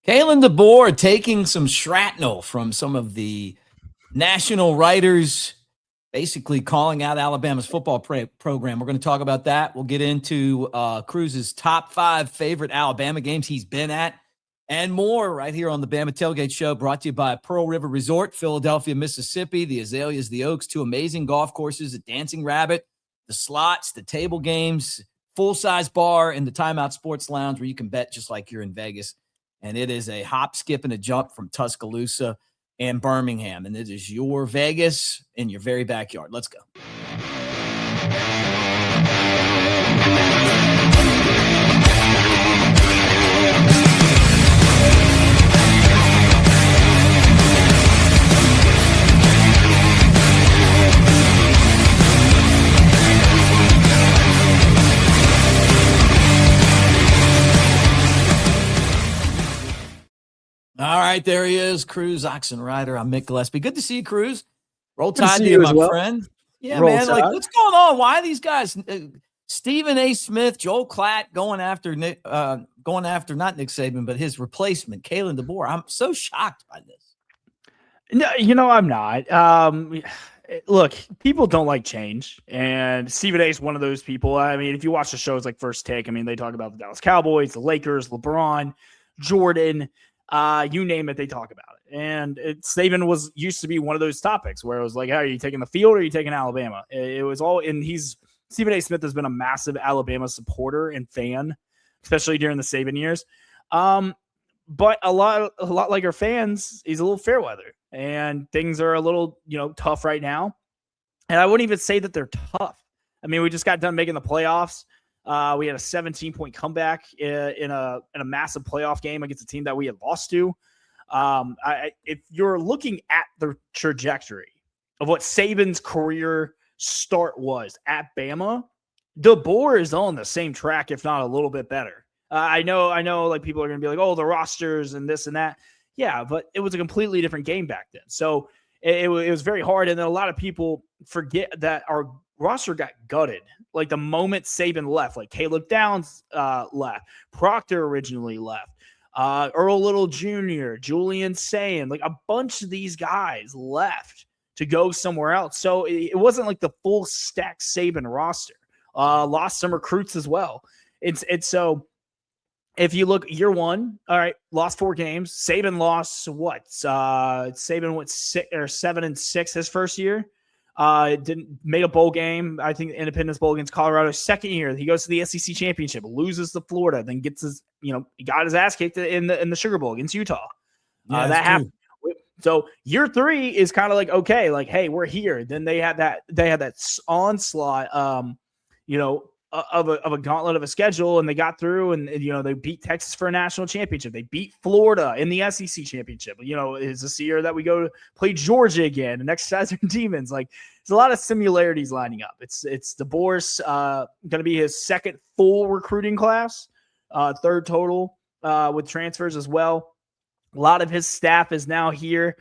Kalen DeBoer taking some shrapnel from some of the national writers, basically calling out Alabama's football program. We're going to talk about that. We'll get into Cruz's top 5 favorite Alabama games he's been at and more right here on the Bama Tailgate Show, brought to you by Pearl River Resort, Philadelphia, Mississippi, the Azaleas, the Oaks, 2 amazing golf courses, the Dancing Rabbit, the slots, the table games, full-size bar, and the Timeout Sports Lounge where you can bet just like you're in Vegas. And it is a hop, skip, and a jump from Tuscaloosa and Birmingham. And it is your Vegas in your very backyard. Let's go. All right, there he is, Cruz, Oxen Rider. I'm Mick Gillespie. Good to see you, Cruz. Roll Tide to you, my friend. Yeah, Roll man. Tide. Like, what's going on? Why are these guys, Stephen A. Smith, Joel Klatt, going after not Nick Saban, but his replacement, Kalen DeBoer? I'm so shocked by this. No, I'm not. Look, people don't like change, and Stephen A. is one of those people. I mean, if you watch the shows like First Take, I mean, they talk about the Dallas Cowboys, the Lakers, LeBron, Jordan. You name it, they talk about it. And Saban used to be one of those topics where it was like, how are you taking the field or are you taking Alabama? It was all, and Stephen A. Smith has been a massive Alabama supporter and fan, especially during the Saban years. But a lot like our fans, he's a little fair weather, and things are a little, tough right now. And I wouldn't even say that they're tough. I mean, we just got done making the playoffs. We had a 17-point comeback in a massive playoff game against a team that we had lost to. If you're looking at the trajectory of what Saban's career start was at Bama, DeBoer is on the same track, if not a little bit better. I know, like people are going to be like, oh, the rosters and this and that. Yeah, but it was a completely different game back then. So it was very hard. And then a lot of people forget that our roster got gutted. Like the moment Saban left, like Caleb Downs left, Proctor originally left, Earl Little Jr., Julian Sayin, like a bunch of these guys left to go somewhere else. So it wasn't like the full stack Saban roster. Lost some recruits as well. It's so if you look year one, all right, lost 4 games. Saban lost what? Saban went 7-6 his first year. Didn't make a bowl game. I think the Independence Bowl against Colorado. Second year, he goes to the SEC championship, loses to Florida, then gets he got his ass kicked in the Sugar Bowl against Utah. Yeah, that happened. So year 3 is kind of like, okay, like, hey, we're here. Then they had that onslaught, of a gauntlet of a schedule, and they got through, and they beat Texas for a national championship. They beat Florida in the SEC championship. Is this year that we go to play Georgia again and exercise our demons. Like, there's a lot of similarities lining up. It's DeBoer's going to be his second full recruiting class, third total with transfers as well. A lot of his staff is now here.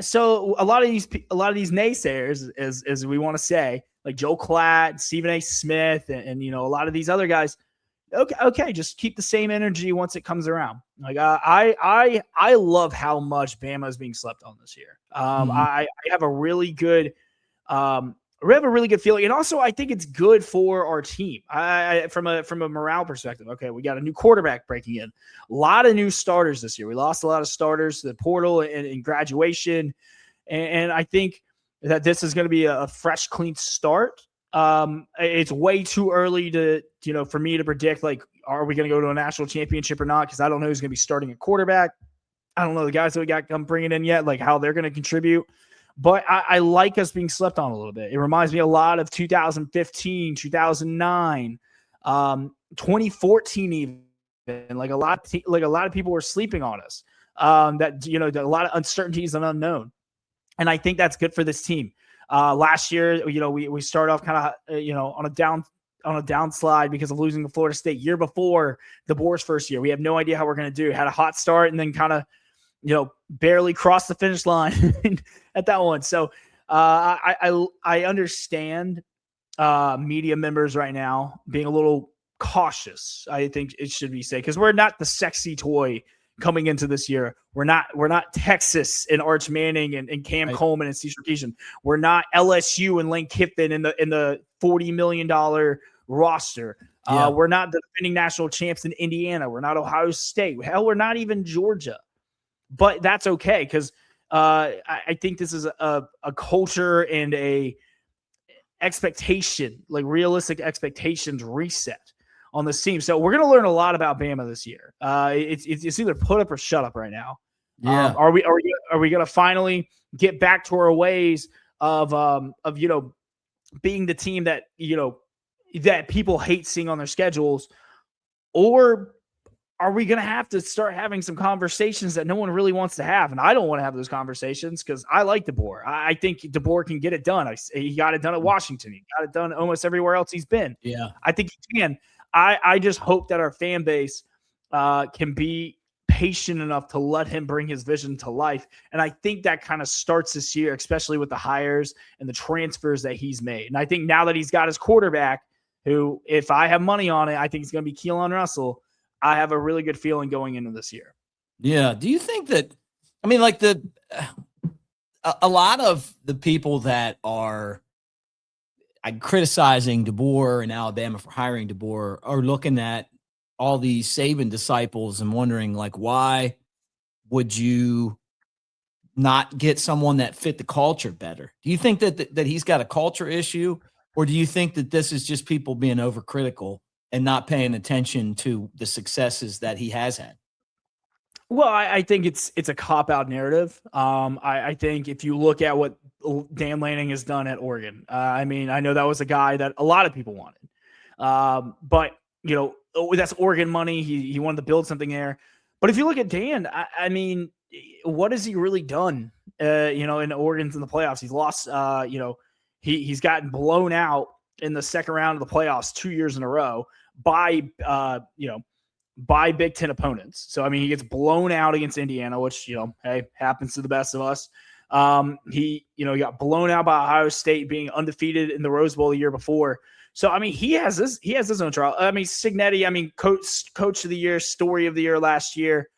So a lot of these naysayers, as we want to say, like Joe Klatt, Stephen A. Smith, and a lot of these other guys. Okay, just keep the same energy once it comes around. Like I love how much Bama is being slept on this year. I have a really good feeling, and also I think it's good for our team. From a morale perspective. Okay, we got a new quarterback breaking in. A lot of new starters this year. We lost a lot of starters to the portal and graduation, and I think that this is going to be a fresh, clean start. It's way too early for me to predict, like, are we going to go to a national championship or not? Because I don't know who's going to be starting a quarterback. I don't know the guys that we got bringing in yet, like how they're going to contribute. But I like us being slept on a little bit. It reminds me a lot of 2015, 2009, 2014 even. Like a lot of people were sleeping on us. That a lot of uncertainties and unknown. And I think that's good for this team. Last year, we started off kind of, on a downslide because of losing to Florida State. Year before, DeBoer's first year, we have no idea how we're going to do. Had a hot start and then kind of, barely crossed the finish line at that one. So I understand media members right now being a little cautious. I think it should be said, because we're not the sexy toy coming into this year. We're not Texas and Arch Manning and Cam Coleman and Steve Sarkisian. We're not LSU and Lane Kiffin in the $40 million roster. We're not the defending national champs in Indiana. We're not Ohio State. Hell, we're not even Georgia. But that's okay, because I think this is a culture and a expectation, like realistic expectations reset on this team. So we're going to learn a lot about Bama this year. It's either put up or shut up right now. Yeah. Are we going to finally get back to our ways of being the team that that people hate seeing on their schedules, or are we going to have to start having some conversations that no one really wants to have? And I don't want to have those conversations because I like DeBoer. I think DeBoer can get it done. He got it done at Washington. He got it done almost everywhere else he's been. Yeah, I think he can. I just hope that our fan base can be patient enough to let him bring his vision to life. And I think that kind of starts this year, especially with the hires and the transfers that he's made. And I think now that he's got his quarterback, who, if I have money on it, I think it's going to be Keelon Russell, I have a really good feeling going into this year. Yeah. Do you think that, I mean, like a lot of the people that are criticizing DeBoer and Alabama for hiring DeBoer are looking at all these Saban disciples and wondering, like, why would you not get someone that fit the culture better? Do you think that he's got a culture issue, or do you think that this is just people being overcritical and not paying attention to the successes that he has had? Well, I think it's a cop-out narrative. I think if you look at what Dan Lanning has done at Oregon, I mean, I know that was a guy that a lot of people wanted. But, that's Oregon money. He wanted to build something there. But if you look at Dan, I mean, what has he really done, in Oregon's in the playoffs? He's lost, he's gotten blown out in the second round of the playoffs 2 years in a row by Big Ten opponents. So, I mean, he gets blown out against Indiana, which, hey, happens to the best of us. He got blown out by Ohio State, being undefeated in the Rose Bowl the year before. So, I mean, he has his own trial. I mean, Cignetti, coach of the year, story of the year last year,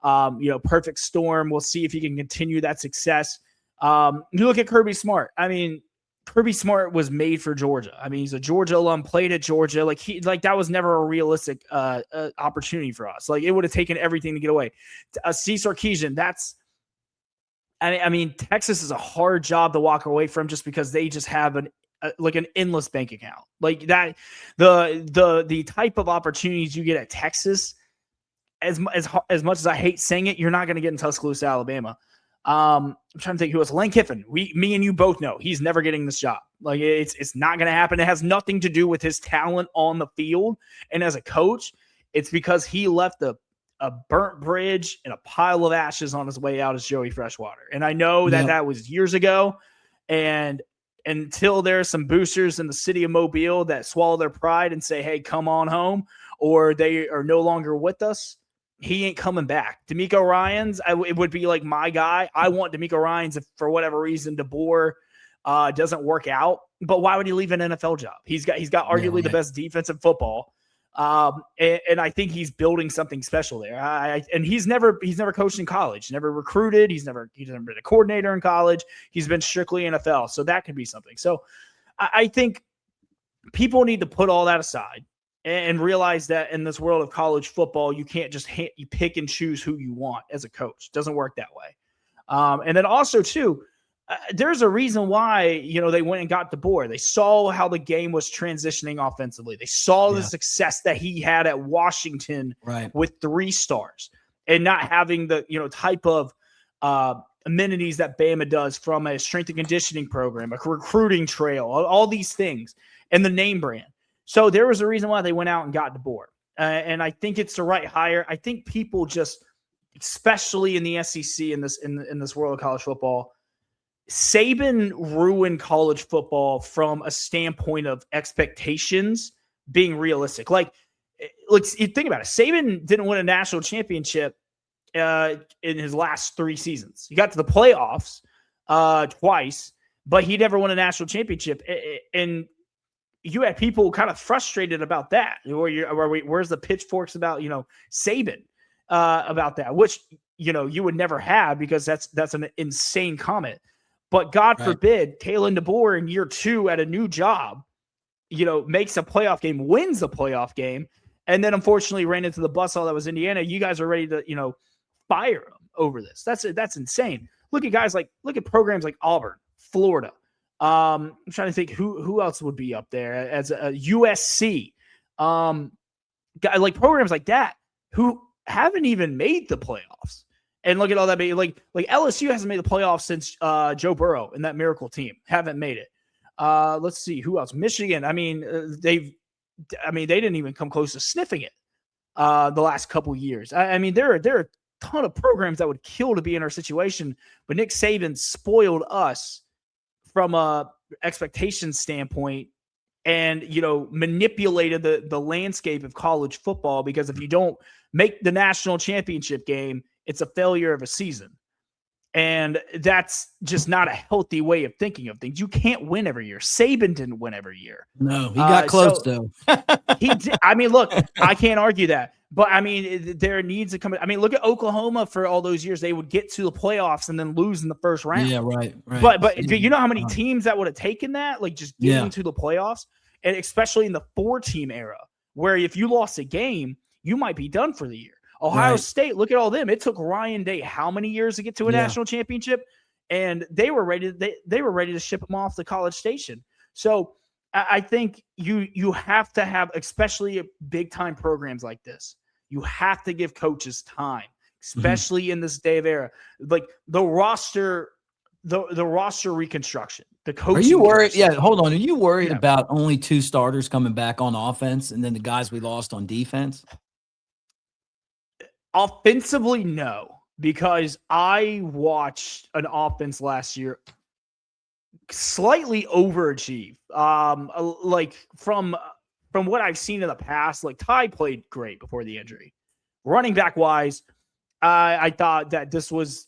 perfect storm. We'll see if he can continue that success. You look at Kirby Smart. I mean, Kirby Smart was made for Georgia. I mean, he's a Georgia alum, played at Georgia. That was never a realistic opportunity for us. Like, it would have taken everything to get away. Steve Sarkisian, I mean, Texas is a hard job to walk away from just because they just have an endless bank account. Like that, the type of opportunities you get at Texas, as much as I hate saying it, you're not going to get in Tuscaloosa, Alabama. I'm trying to think who else. Lane Kiffin. Me and you both know he's never getting this job. Like, it's not going to happen. It has nothing to do with his talent on the field and as a coach. It's because he left a burnt bridge and a pile of ashes on his way out as Joey Freshwater. And I know that was years ago. And until there's some boosters in the city of Mobile that swallow their pride and say, hey, come on home, or they are no longer with us, he ain't coming back. D'Amico Ryans, it would be like my guy. I want D'Amico Ryans if for whatever reason DeBoer doesn't work out. But why would he leave an NFL job? He's got arguably the best defense in football. And I think he's building something special there. And he's never coached in college, never recruited. He's never been a coordinator in college. He's been strictly NFL. So that could be something. So I think people need to put all that aside and realize that in this world of college football, you can't just you pick and choose who you want as a coach. It doesn't work that way. And then also too, there's a reason why, they went and got DeBoer. They saw how the game was transitioning offensively. They saw the success that he had at Washington with 3 stars and not having the, type of amenities that Bama does from a strength and conditioning program, a recruiting trail, all these things, and the name brand. So there was a reason why they went out and got DeBoer. And I think it's the right hire. I think people just, especially in the SEC, in this world of college football, Saban ruined college football from a standpoint of expectations being realistic. Like you think about it. Saban didn't win a national championship in his last 3 seasons. He got to the playoffs twice, but he never won a national championship. And you had people kind of frustrated about that. Where's the pitchforks about, Saban? about that, which, you would never have, because that's an insane comment. But God forbid Kalen DeBoer in year 2 at a new job, makes a playoff game, wins a playoff game, and then unfortunately ran into the buzzsaw that was Indiana. You guys are ready to, fire him over this. That's insane. Look at programs like Auburn, Florida. I'm trying to think who else would be up there as a USC. Like programs like that who haven't even made the playoffs. And look at all that. Like LSU hasn't made the playoffs since Joe Burrow and that miracle team haven't made it. Let's see who else. Michigan. They didn't even come close to sniffing it the last couple years. There are a ton of programs that would kill to be in our situation, but Nick Saban spoiled us from a expectation standpoint, and manipulated the landscape of college football, because if you don't make the national championship game, it's a failure of a season. And that's just not a healthy way of thinking of things. You can't win every year. Saban didn't win every year. No, he got close though. He did. Look, I can't argue that. But there needs to come. Look at Oklahoma for all those years. They would get to the playoffs and then lose in the first round. Yeah, right. But do you know how many teams that would have taken that? Like just getting to the playoffs, and especially in the 4-team era, where if you lost a game, you might be done for the year. Ohio State, look at all them. It took Ryan Day how many years to get to a national championship, and they were ready. They were ready to ship them off to College Station. So I think you have to have, especially big time programs like this, you have to give coaches time, especially in this day of era. Like the roster reconstruction, the coaching. Are you worried? Yeah, hold on. Are you worried about only 2 starters coming back on offense and then the guys we lost on defense? Offensively, no, because I watched an offense last year slightly overachieve. Like from what I've seen in the past, like Ty played great before the injury. Running back wise, I thought that this was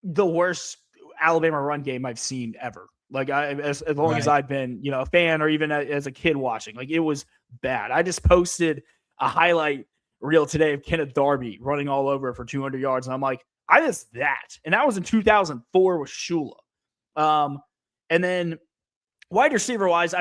the worst Alabama run game I've seen ever. Like as long as I've been, a fan, or even as a kid watching, like it was bad. I just posted a highlight reel today of Kenneth Darby running all over for 200 yards. And I'm like, I missed that. And that was in 2004 with Shula. And then wide receiver wise,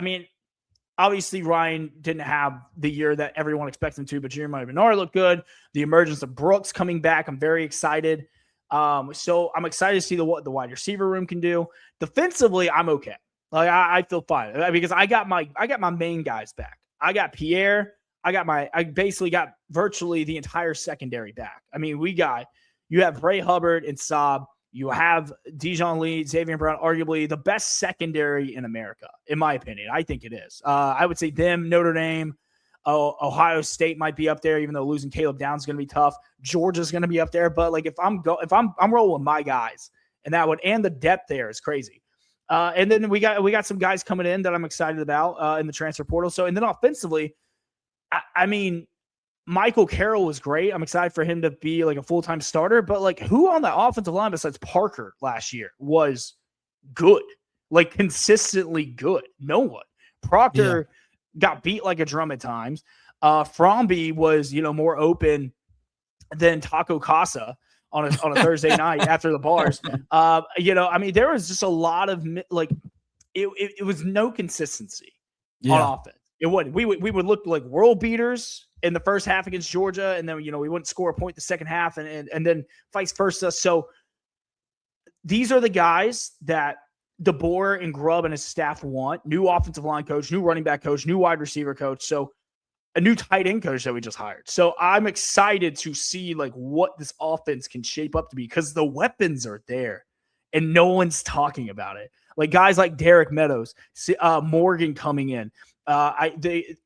obviously Ryan didn't have the year that everyone expects him to, but Jeremiah Bernard looked good. The emergence of Brooks coming back, I'm very excited. So I'm excited to see what the wide receiver room can do. Defensively, I'm okay. Like I feel fine because I got my main guys back. I got Pierre. I basically got virtually the entire secondary back. You have Ray Hubbard and Saab. You have Dijon Lee, Xavier Brown, arguably the best secondary in America, in my opinion. I think it is. I would say them, Notre Dame, Ohio State might be up there, even though losing Caleb Downs is going to be tough. Georgia's going to be up there, but like if I'm rolling with my guys, and the depth there is crazy. And then we got some guys coming in that I'm excited about in the transfer portal. So, and then offensively, Michael Carroll was great. I'm excited for him to be like a full-time starter, but like who on the offensive line besides Parker last year was good, like consistently good? No one. Proctor got beat like a drum at times. Fromby was, more open than Taco Casa on a Thursday night after the bars. There was just a lot of like, it was no consistency on offense. It wouldn't. We would look like world beaters in the first half against Georgia, and then we wouldn't score a point the second half, and then vice versa. So these are the guys that DeBoer and Grubb and his staff want: new offensive line coach, new running back coach, new wide receiver coach, so a new tight end coach that we just hired. So I'm excited to see like what this offense can shape up to be, because the weapons are there, and no one's talking about it. Like guys like Derek Meadows, Morgan coming in.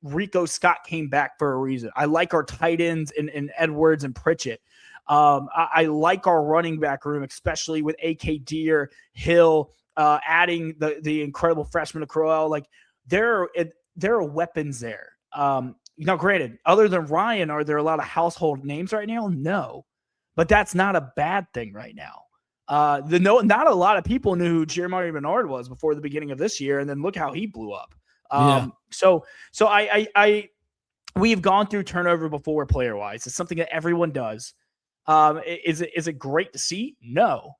Rico Scott came back for a reason. I like our tight ends in Edwards and Pritchett. I like our running back room, especially with AK Deer, Hill, adding the incredible freshman to Crowell. Like there are weapons there. Granted, other than Ryan, are there a lot of household names right now? No, but that's not a bad thing right now. Not a lot of people knew who Jeremiah Bernard was before the beginning of this year, and then look how he blew up. So I we've gone through turnover before player-wise. It's something that everyone does. Is it great to see? No.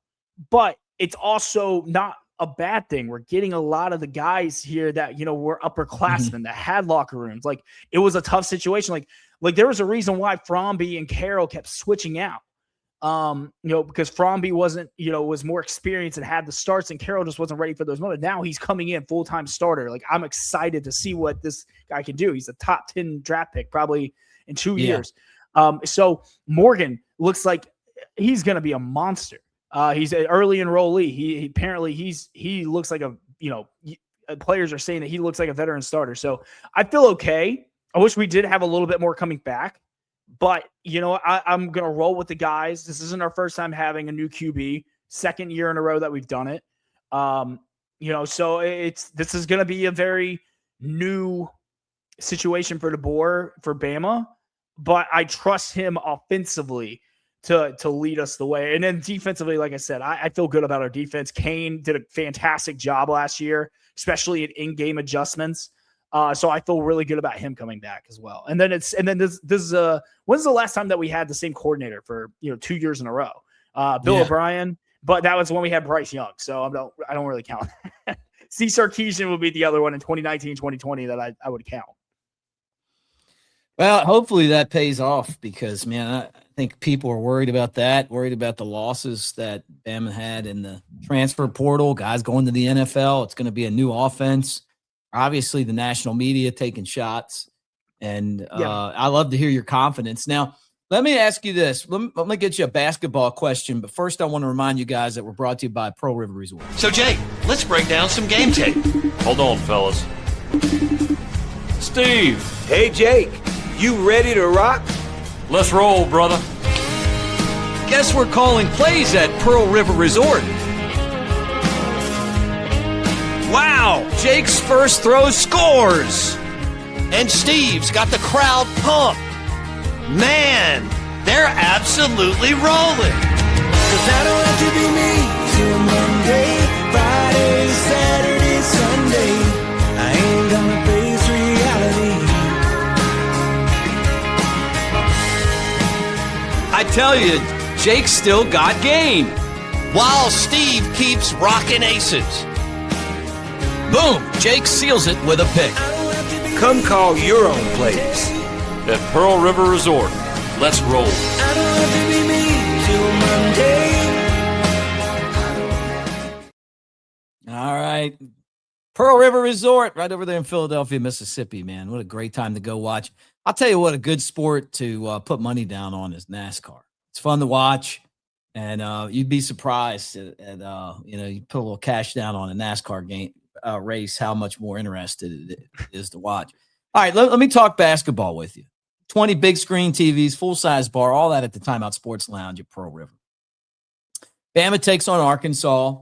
But it's also not a bad thing. We're getting a lot of the guys here that, were upperclassmen that had locker rooms. Like, it was a tough situation. Like there was a reason why Fromby and Carroll kept switching out. Because Fromby wasn't, was more experienced and had the starts, and Carroll just wasn't ready for those moments. Now he's coming in full-time starter. Like, I'm excited to see what this guy can do. He's a top 10 draft pick probably in 2 years. So Morgan looks like he's going to be a monster. He's an early enrollee. He looks like players are saying that he looks like a veteran starter. So I feel okay. I wish we did have a little bit more coming back, but I'm going to roll with the guys. This isn't our first time having a new QB, second year in a row that we've done it. So this is going to be a very new situation for DeBoer, for Bama, but I trust him offensively to lead us the way. And then defensively, like I said, I feel good about our defense. Kane did a fantastic job last year, especially at in-game adjustments. So I feel really good about him coming back as well. And then this is when's the last time that we had the same coordinator for 2 years in a row? Bill O'Brien, but that was when we had Bryce Young. So I don't really count. C. Sarkisian would be the other one in 2019, 2020 that I would count. Well, hopefully that pays off because, man, I think people are worried about that, worried about the losses that Bama had in the transfer portal, guys going to the NFL. It's going to be a new offense. Obviously, the national media taking shots, and I love to hear your confidence. Now, let me ask you this. Let me get you a basketball question, but first I want to remind you guys that we're brought to you by Pearl River Resort. So, Jake, let's break down some game tape. Hold on, fellas. Steve. Hey, Jake. You ready to rock? Let's roll, brother. Guess we're calling plays at Pearl River Resort. Wow, Jake's first throw scores. And Steve's got the crowd pumped. Man, they're absolutely rolling. 'Cause I don't have to be me till Monday, Friday, Saturday, Sunday. I ain't gonna face reality. I tell you, Jake's still got game. While Steve keeps rocking aces. Boom, Jake seals it with a pick. Come call your own plays At Pearl River Resort. Let's roll. I don't have to be me till Monday. All right. Pearl River Resort right over there in Philadelphia, Mississippi, man. What a great time to go watch. I'll tell you what, a good sport to put money down on is NASCAR. It's fun to watch, and you'd be surprised at you put a little cash down on a NASCAR game race, how much more interested it is to watch. All right, let me talk basketball with you. 20 big screen TVs, full-size bar, all that at the Timeout Sports Lounge at Pearl River. Bama takes on Arkansas.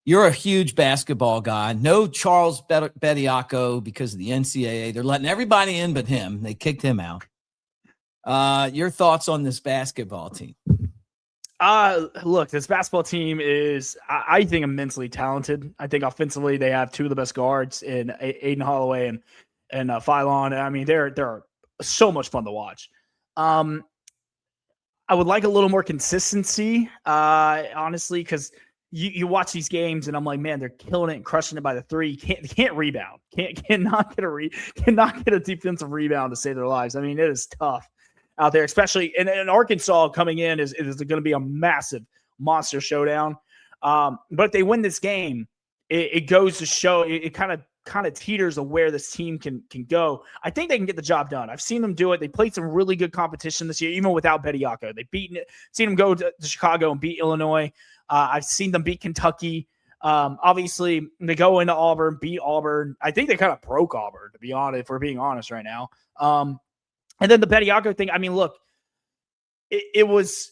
You're a huge basketball guy. No Charles Bediako because of the NCAA. They're letting everybody in but him. They kicked him out. Your thoughts on this basketball team? Look, this basketball team is, I think, immensely talented. I think offensively they have two of the best guards in Aiden Holloway and Philon. I mean, they're so much fun to watch. I would like a little more consistency, honestly, because you watch these games and I'm like, man, they're killing it and crushing it by the three. Can't rebound. Cannot get a defensive rebound to save their lives. I mean, it is tough out there, especially in Arkansas coming in is going to be a massive monster showdown. But if they win this game, it goes to show it kind of teeters of where this team can go. I think they can get the job done. I've seen them do it. They played some really good competition this year, even without Bediako. Seen them go to Chicago and beat Illinois. I've seen them beat Kentucky. Obviously, they go into Auburn, beat Auburn. I think they kind of broke Auburn, to be honest, if we're being honest right now. And then the Bediako thing, I mean, look, it was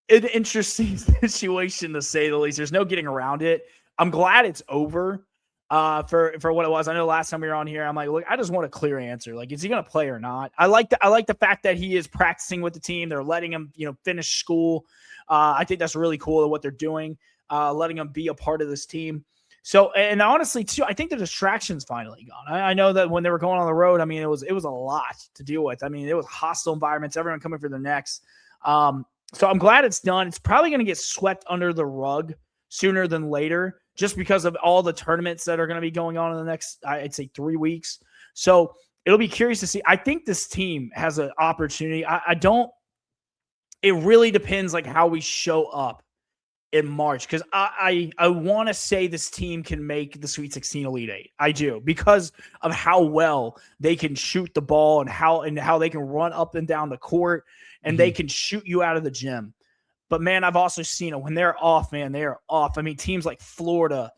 an interesting situation, to say the least. There's no getting around it. I'm glad it's over for what it was. I know last time we were on here, I'm like, look, I just want a clear answer. Like, is he going to play or not? I like the fact that he is practicing with the team. They're letting him, finish school. I think that's really cool what they're doing, letting him be a part of this team. So, and honestly, too, I think the distraction's finally gone. I know that when they were going on the road, I mean, it was a lot to deal with. I mean, it was hostile environments, everyone coming for their necks. So I'm glad it's done. It's probably going to get swept under the rug sooner than later, just because of all the tournaments that are going to be going on in the next, I'd say, 3 weeks. So it'll be curious to see. I think this team has an opportunity. It really depends like how we show up in March, because I want to say this team can make the Sweet 16 Elite Eight. I do, because of how well they can shoot the ball and how they can run up and down the court, and they can shoot you out of the gym. But man, I've also seen it when they're off, man, they are off. I mean, teams like Florida,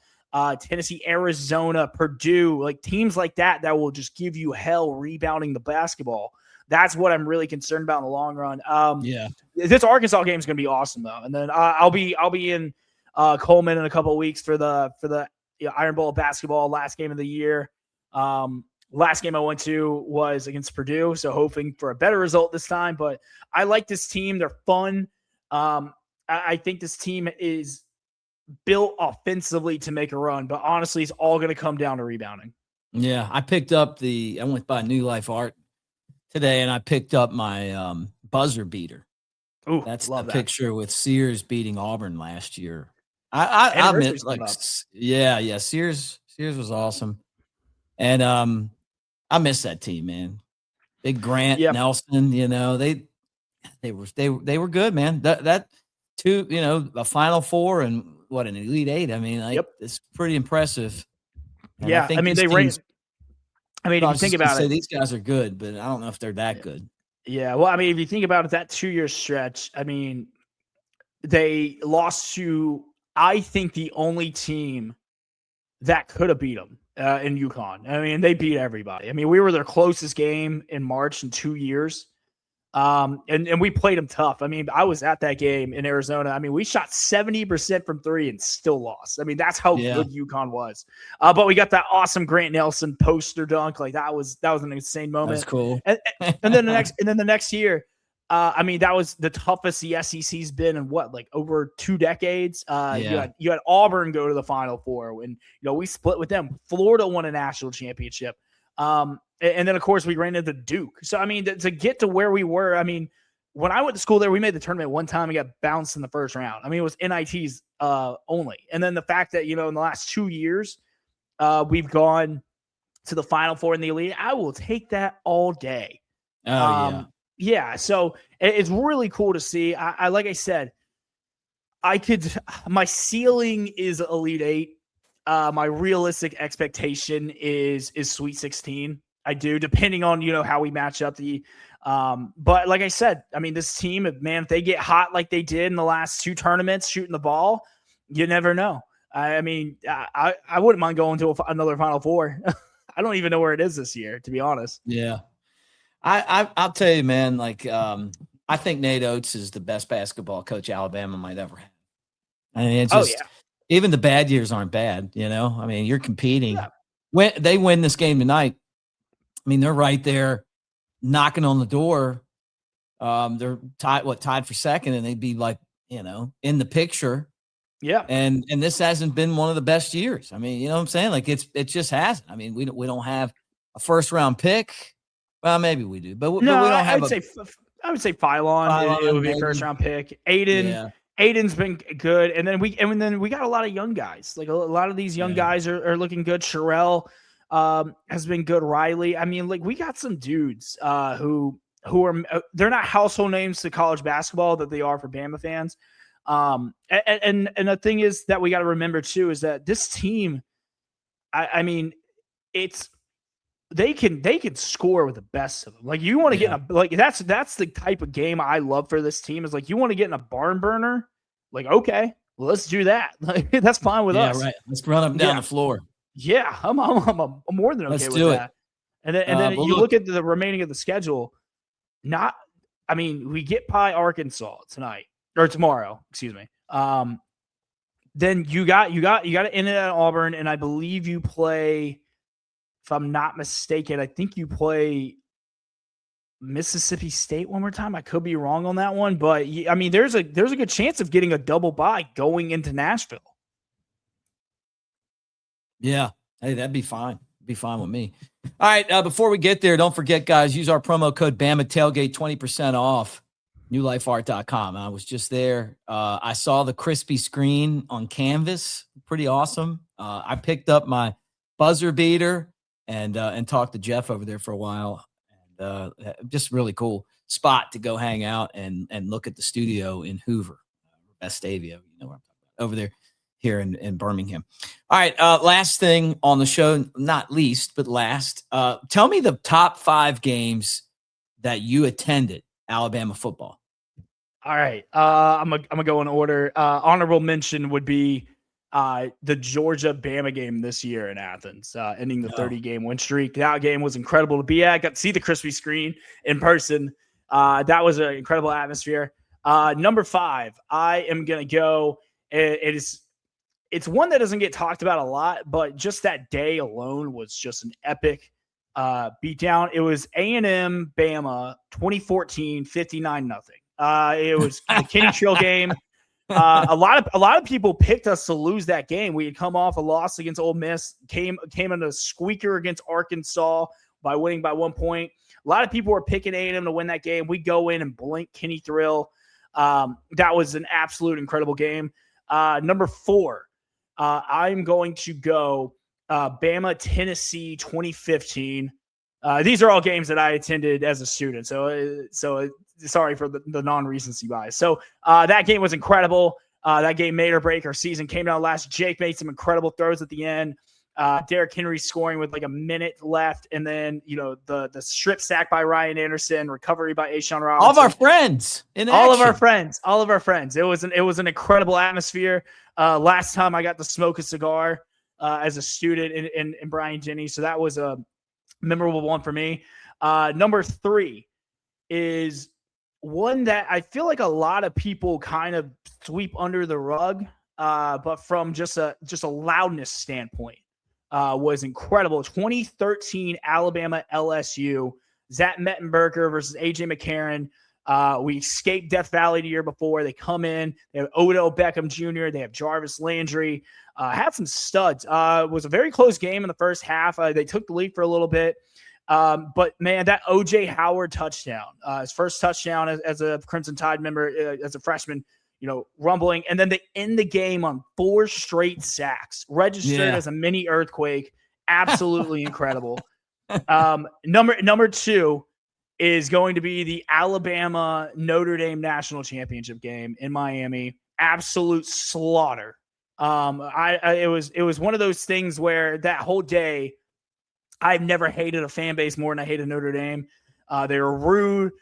Tennessee, Arizona, Purdue, like teams like that will just give you hell rebounding the basketball. That's what I'm really concerned about in the long run. This Arkansas game is going to be awesome though, and then I'll be in Coleman in a couple of weeks for the Iron Bowl of basketball, last game of the year. Last game I went to was against Purdue, so hoping for a better result this time. But I like this team; they're fun. I think this team is built offensively to make a run, but honestly, it's all going to come down to rebounding. Yeah, I went by New Life Art today, and I picked up my buzzer beater. Ooh, that's love the that picture with Sears beating Auburn last year. I meant like, yeah, Sears was awesome, and I miss that team, man. Big Grant, Nelson, they were good, man. That two, a Final Four and what, an Elite Eight. I mean, it's pretty impressive. And I mean, they raised. I mean, if you think about it, these guys are good, but I don't know if they're that good. Yeah, well, I mean, if you think about it, that 2-year stretch, I mean, they lost to, I think, the only team that could have beat them in UConn. I mean, they beat everybody. I mean, we were their closest game in March in 2 years. And we played them tough. I mean, I was at that game in Arizona. I mean, we shot 70% from three and still lost. I mean, that's how good UConn was. But we got that awesome Grant Nelson poster dunk. Like that was an insane moment. That's cool. And then the next year, I mean, that was the toughest the SEC's been in over 2 decades. You had Auburn go to the Final Four, and we split with them. Florida won a national championship. And then, of course, we ran into Duke. So, I mean, to get to where we were, I mean, when I went to school there, we made the tournament one time and got bounced in the first round. I mean, it was NITs only. And then the fact that, in the last 2 years, we've gone to the Final Four in the Elite, I will take that all day. Yeah. So it's really cool to see. I like I said, my ceiling is Elite Eight. My realistic expectation is Sweet 16. I do, depending on, how we match up but like I said, I mean, this team, man, if they get hot like they did in the last 2 tournaments, shooting the ball, you never know. I mean, I wouldn't mind going to another Final Four. I don't even know where it is this year, to be honest. Yeah. I'll tell you, man, I think Nate Oates is the best basketball coach Alabama might ever have. I mean, it's just, even the bad years aren't bad, I mean, you're competing. Yeah. When they win this game tonight, I mean, they're right there knocking on the door. They're tied for second, and they'd be in the picture. Yeah. And this hasn't been one of the best years. I mean, you know what I'm saying? It just hasn't. I mean, we don't have a first round pick. Well, maybe we do, but we don't have. I would say Phylon it would be a first round pick. Aiden's been good, and then we got a lot of young guys. Like a lot of these young guys are looking good. Sherelle has been good. Riley. I mean, we got some dudes who are they're not household names to college basketball that they are for Bama fans. And the thing is that we got to remember too is that this team, I mean, they can score with the best of them. You want to get in that's the type of game I love for this team is you want to get in a barn burner. Okay, well, let's do that. That's fine with us. Yeah, right. Let's run up and down the floor. Yeah, I'm more than okay with that. And then you look at the remaining of the schedule. We get by Arkansas tonight or tomorrow. Excuse me. Then you got to end it at Auburn, and I believe you play. If I'm not mistaken, I think you play Mississippi State one more time. I could be wrong on that one, but I mean, there's a good chance of getting a double bye going into Nashville. Yeah. Hey, that'd be fine. Be fine with me. All right. Before we get there, don't forget, guys, use our promo code Bama Tailgate, 20% off. newlifeart.com. I was just there. I saw the crispy screen on canvas. Pretty awesome. I picked up my buzzer beater and talked to Jeff over there for a while. And just really cool spot to go hang out and look at the studio in Hoover, Vestavia, you know where I'm talking about, over there here in Birmingham. All right. Last thing on the show, not least, but last, tell me the top 5 games that you attended Alabama football. All right. I'm gonna go in order. Honorable mention would be the Georgia Bama game this year in Athens, ending the 30-game win streak. That game was incredible to be at. I got to see the crispy screen in person. That was an incredible atmosphere. Number 5, I am gonna go. It's one that doesn't get talked about a lot, but just that day alone was just an epic beatdown. It was A&M Bama 2014, 59-0. It was the Kenny Trill game. A lot of people picked us to lose that game. We had come off a loss against Ole Miss, came in a squeaker against Arkansas by winning by 1 point. A lot of people were picking A&M to win that game. We go in and blink Kenny Thrill. That was an absolute incredible game. Number 4, I'm going to go Bama Tennessee 2015. These are all games that I attended as a student. So sorry for the non-recency bias. So that game was incredible. That game made or break our season. Came down last. Jake made some incredible throws at the end. Derrick Henry scoring with like a minute left. And then, the strip sack by Ryan Anderson, recovery by Ashawn Robinson. All of our friends. All of our friends. It was an incredible atmosphere. Last time I got to smoke a cigar as a student in Bryant Denny. So that was a memorable one for me. Number 3 is one that I feel like a lot of people kind of sweep under the rug, but from just a loudness standpoint, was incredible. 2013 Alabama LSU, Zach Mettenberger versus AJ McCarron. We escaped Death Valley the year before. They come in. They have Odell Beckham Jr. They have Jarvis Landry. Had some studs. It was a very close game in the first half. They took the lead for a little bit. But, man, that O.J. Howard touchdown, his first touchdown as a Crimson Tide member, as a freshman, rumbling. And then they end the game on 4 straight sacks, registered as a mini earthquake. Absolutely incredible. Number 2 is going to be the Alabama Notre Dame National Championship game in Miami. Absolute slaughter. It was one of those things where that whole day, I've never hated a fan base more than I hated Notre Dame. They were rude,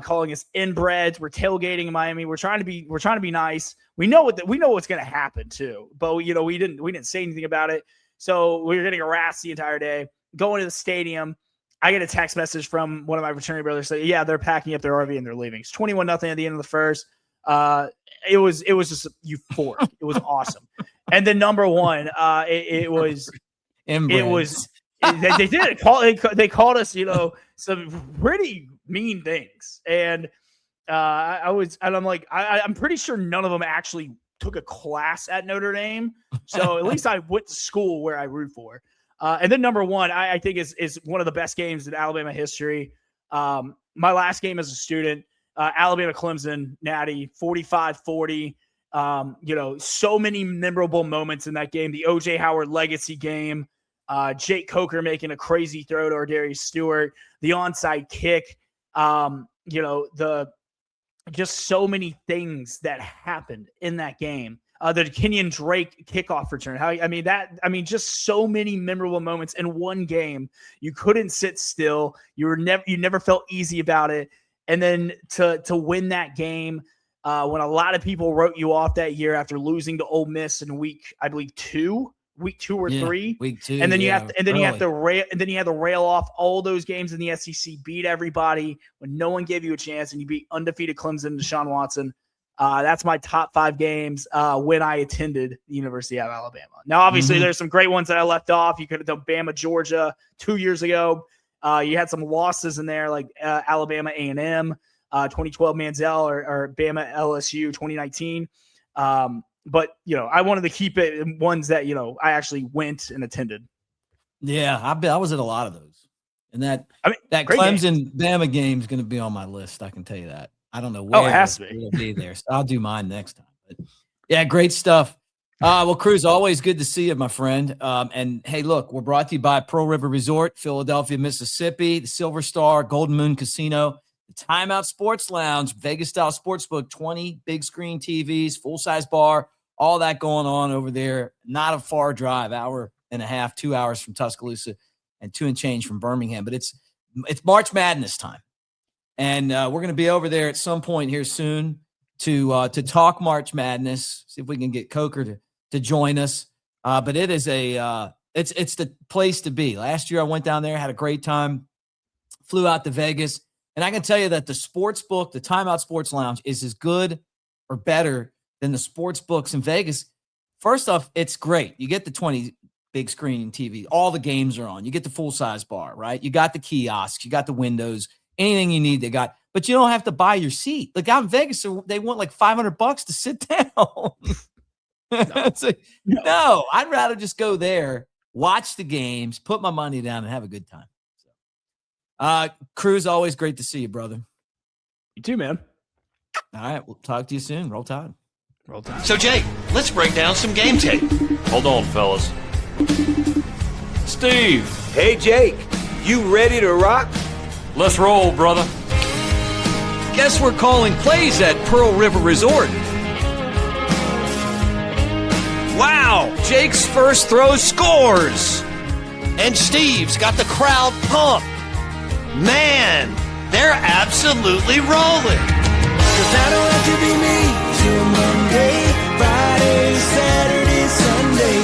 calling us inbreds. We're tailgating in Miami. We're trying to be nice. We know what's going to happen too, but we didn't say anything about it. So we were getting harassed the entire day. Going to the stadium, I get a text message from one of my fraternity brothers saying, "Yeah, they're packing up their RV and they're leaving." It's 21-0 at the end of the first. It was just euphoric. It was awesome. And then number 1, it was. They did they called us, some pretty mean things. And I'm like, I'm pretty sure none of them actually took a class at Notre Dame. So at least I went to school where I root for. And then number 1, I think is one of the best games in Alabama history. My last game as a student, Alabama Clemson, Natty, 45-40. So many memorable moments in that game. The O.J. Howard legacy game. Jake Coker making a crazy throw to Ardarius Stewart, the onside kick, just so many things that happened in that game. The Kenyon Drake kickoff return. Just so many memorable moments in one game. You couldn't sit still. You never felt easy about it. And then to win that game, when a lot of people wrote you off that year after losing to Ole Miss in week 2 or 3, week 2, and then you have to rail off all those games in the SEC, beat everybody when no one gave you a chance, and you beat undefeated Clemson, Deshaun Watson. That's my top 5 games when I attended the University of Alabama. Now, obviously, there's some great ones that I left off. You could have done Bama, Georgia 2 years ago. You had some losses in there like Alabama A&M, 2012 Manziel, or Bama LSU 2019. But I wanted to keep it in ones that I actually went and attended. Yeah, I was at a lot of those, and that great Clemson Bama game is going to be on my list. I can tell you that. I don't know where it has to be. It'll be there, so I'll do mine next time. But yeah, great stuff. Well, Cruz, always good to see you, my friend. And hey, look, we're brought to you by Pearl River Resort, Philadelphia, Mississippi, the Silver Star, Golden Moon Casino, the Timeout Sports Lounge, Vegas-style sportsbook, 20 big screen TVs, full-size bar, all that going on over there. Not a far drive, hour and a half, 2 hours from Tuscaloosa, and 2 and change from Birmingham. But it's March Madness time, and we're going to be over there at some point here soon to talk March Madness. See if we can get Coker to join us. But it is it's the place to be. Last year I went down there, had a great time, flew out to Vegas, and I can tell you that the sports book, the Timeout Sports Lounge, is as good or better than the sports books in Vegas. First off, it's great. You get the 20 big screen TV. All the games are on. You get the full-size bar, right? You got the kiosks. You got the windows. Anything you need, they got. But you don't have to buy your seat. Like out in Vegas, they want like $500 to sit down. No, I'd rather just go there, watch the games, put my money down, and have a good time. Cruz, always great to see you, brother. You too, man. All right, we'll talk to you soon. Roll Tide. Roll Tide. So, Jake, let's break down some game tape. Hold on, fellas. Steve, Hey, Jake, you ready to rock? let's roll, brother. Guess we're calling plays at Pearl River Resort. Wow, Jake's first throw scores. And Steve's got the crowd pumped. Man, they're absolutely rolling. 'Cause I don't have to be me till Monday, Friday, Saturday, Sunday.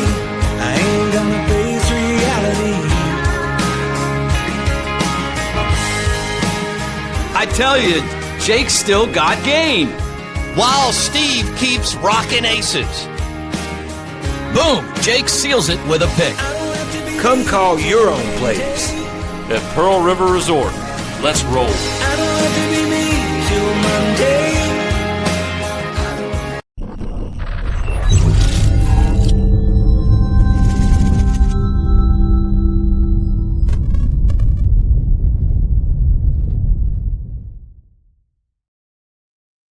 I ain't gonna face reality. I tell you, Jake's still got game. While Steve keeps rocking aces. Boom, Jake seals it with a pick. Come call your own plays. At Pearl River Resort, let's roll. I don't have to be me till Monday,